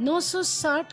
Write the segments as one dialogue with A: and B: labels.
A: 960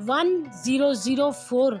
A: 1004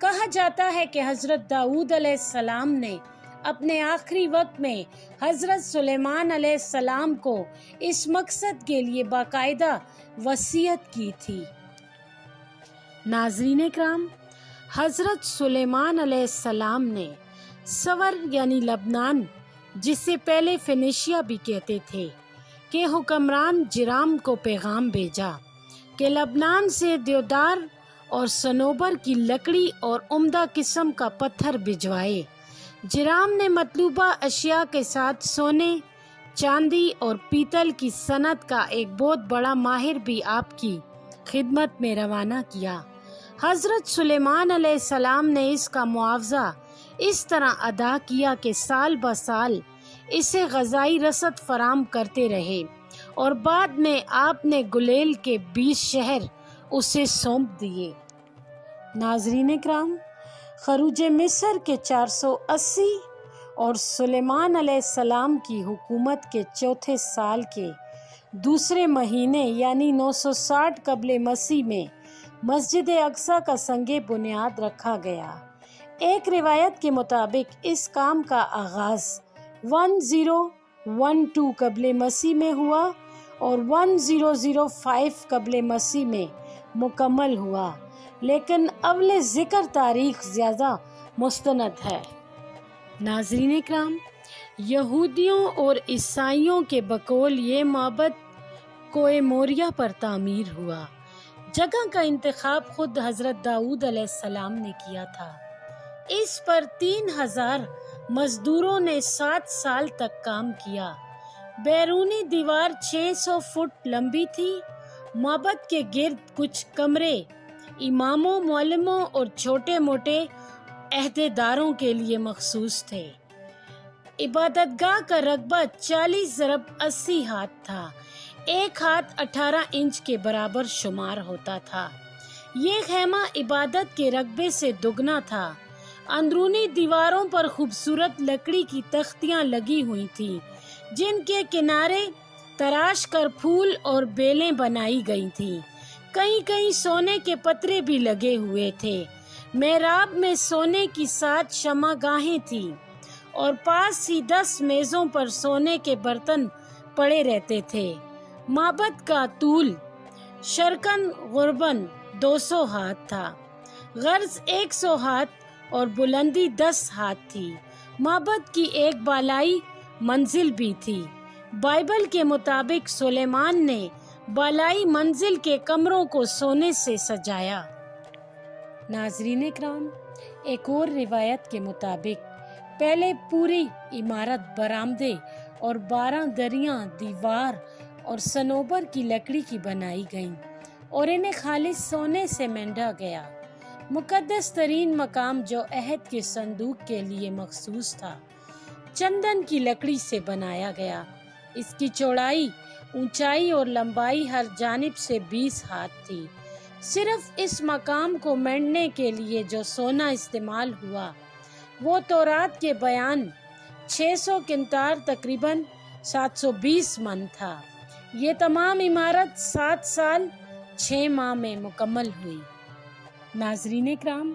A: کہا جاتا ہے کہ حضرت داؤد علیہ السلام نے اپنے آخری وقت میں حضرت سلیمان علیہ السلام کو اس مقصد کے لیے باقاعدہ وصیت کی تھی۔ ناظرین اکرام، حضرت سلیمان علیہ السلام نے سور یعنی لبنان، جسے پہلے فینیشیا بھی کہتے تھے، کے حکمران جرام کو پیغام بھیجا کہ لبنان سے دیودار اور صنوبر کی لکڑی اور عمدہ قسم کا پتھر بھجوائے۔ جرام نے مطلوبہ اشیاء کے ساتھ سونے، چاندی اور پیتل کی صنعت کا ایک بہت بڑا ماہر بھی آپ کی خدمت میں روانہ کیا۔ حضرت سلیمان علیہ السلام نے اس کا معاوضہ اس طرح ادا کیا کہ سال بہ سال اسے غذائی رسد فراہم کرتے رہے، اور بعد میں آپ نے گلیل کے 20 شہر اسے سونپ دیے۔ ناظرین اکرام، خروج مصر کے 480 اور سلیمان علیہ السلام کی حکومت کے چوتھے سال کے دوسرے مہینے یعنی 960 قبل مسیح میں مسجد اقصیٰ کا سنگ بنیاد رکھا گیا۔ ایک روایت کے مطابق اس کام کا آغاز 1012 قبل مسیح میں ہوا اور 1005 قبل مسیح میں مکمل ہوا، لیکن اول ذکر تاریخ زیادہ مستند ہے۔ ناظرین اکرام، یہودیوں اور عیسائیوں کے بقول یہ معبد کوہ موریہ پر تعمیر ہوا۔ جگہ کا انتخاب خود حضرت داؤد علیہ السلام نے کیا تھا۔ اس پر 3000 مزدوروں نے 7 سال تک کام کیا۔ بیرونی دیوار 600 فٹ لمبی تھی۔ معبد کے گرد کچھ کمرے اماموں، معلموں اور چھوٹے موٹے عہدیداروں کے لیے مخصوص تھے۔ عبادت گاہ کا رقبہ 40x80 ہاتھ تھا۔ ایک ہاتھ 18 انچ کے برابر شمار ہوتا تھا۔ یہ خیمہ عبادت کے رقبے سے دگنا تھا۔ اندرونی دیواروں پر خوبصورت لکڑی کی تختیاں لگی ہوئی تھیں، جن کے کنارے تراش کر پھول اور بیلیں بنائی گئی تھیں۔ کہیں کہیں سونے کے پترے بھی لگے ہوئے تھے۔ محراب میں سونے کی 7 شمع گاہیں تھیں اور پاس ہی 10 میزوں پر سونے کے برتن پڑے رہتے تھے۔ معبد کا طول شرقاً غرباً 200 ہاتھ تھا، غرض 100 ہاتھ اور بلندی 10 ہاتھ تھی۔ معبد کی ایک بالائی منزل بھی تھی۔ بائبل کے مطابق سلیمان نے بالائی منزل کے کمروں کو سونے سے سجایا۔ ناظرین اکرام، ایک اور روایت کے مطابق پہلے پوری عمارت برآمدے اور 12 دریاں دیوار اور صنوبر کی لکڑی کی بنائی گئیں اور انہیں خالص سونے سے مینڈا گیا۔ مقدس ترین مقام جو عہد کے صندوق کے لیے مخصوص تھا، چندن کی لکڑی سے بنایا گیا۔ اس کی چوڑائی، اونچائی اور لمبائی ہر جانب سے 20 ہاتھ تھی۔ صرف اس مقام کو مینڈنے کے لیے جو سونا استعمال ہوا وہ تورات کے بیان 600 کنتار تقریباً 720 من تھا۔ یہ تمام عمارت 7 سال 6 ماہ میں مکمل ہوئی۔ ناظرین اکرام،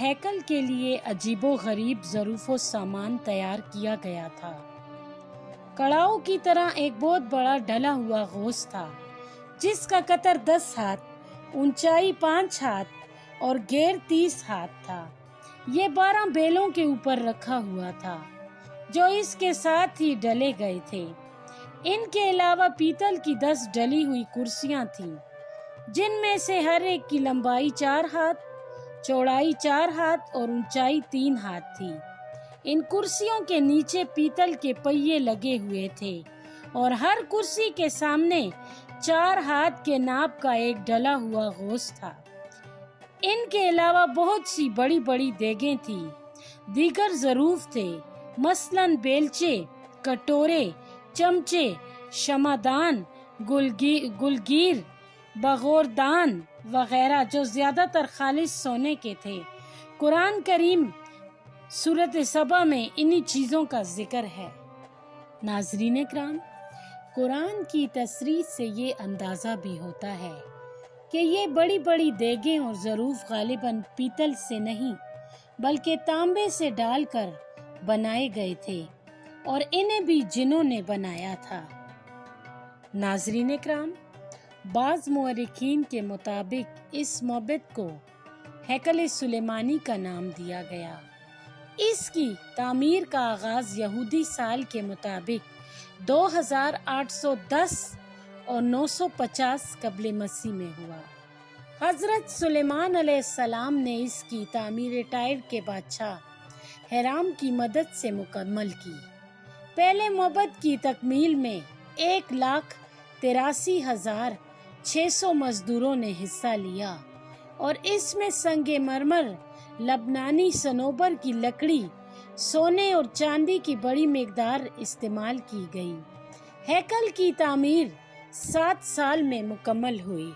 A: ہیکل کے لیے عجیب و غریب ظروف و سامان تیار کیا گیا تھا۔ کڑاؤ کی طرح ایک بہت بڑا ڈھلا ہوا غوث تھا، جس کا قطر 10 ہاتھ، اونچائی 5 ہاتھ اور گیر 30 ہاتھ تھا۔ یہ 12 بیلوں کے اوپر رکھا ہوا تھا، جو اس کے ساتھ ہی ڈلے گئے تھے۔ ان کے علاوہ پیتل کی 10 ڈلی ہوئی کرسیاں تھیں، جن میں سے ہر ایک کی لمبائی 4 ہاتھ، چوڑائی 4 ہاتھ اور اونچائی 3 ہاتھ تھی۔ ان کرسیوں کے نیچے پیتل کے پہیے لگے ہوئے تھے اور ہر کرسی کے سامنے 4 ہاتھ کے ناپ کا ایک ڈلا ہوا غوث تھا۔ ان کے علاوہ بہت سی بڑی بڑی دیگیں تھیں۔ دیگر ظروف تھے، مثلاً بیلچے، کٹورے، چمچے، شمعدان، گلگیر، بغوردان وغیرہ، جو زیادہ تر خالص سونے کے تھے۔ قرآن کریم سورۃ سبا میں انہی چیزوں کا ذکر ہے۔ ناظرین اکرام، قرآن کی تصریح سے یہ اندازہ بھی ہوتا ہے کہ یہ بڑی بڑی دیگیں اور ظروف غالباً پیتل سے نہیں بلکہ تانبے سے ڈال کر بنائے گئے تھے اور انہیں بھی جنوں نے بنایا تھا۔ ناظرین اکرام، بعض مورخین کے مطابق اس معبد کو ہیکل سلیمانی کا نام دیا گیا۔ اس کی تعمیر کا آغاز یہودی سال کے مطابق 2810 اور 950 قبل مسیح میں ہوا۔ حضرت سلیمان علیہ السلام نے اس کی تعمیر ٹائر کے بادشاہ ہیرام کی مدد سے مکمل کی۔ پہلے معبد کی تکمیل میں 1,83,600 مزدوروں نے حصہ لیا اور اس میں سنگ مرمر، لبنانی صنوبر کی لکڑی، سونے اور چاندی کی بڑی مقدار استعمال کی گئی۔ ہیکل کی تعمیر 7 سال میں مکمل ہوئی۔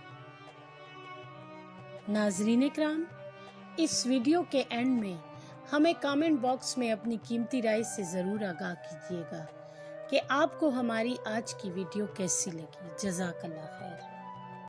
A: ناظرین اکرام، اس ویڈیو کے اینڈ میں ہمیں کامنٹ باکس میں اپنی قیمتی رائے سے ضرور آگاہ کیجیے گا کہ آپ کو ہماری آج کی ویڈیو کیسی لگی۔ جزاک اللہ خیر۔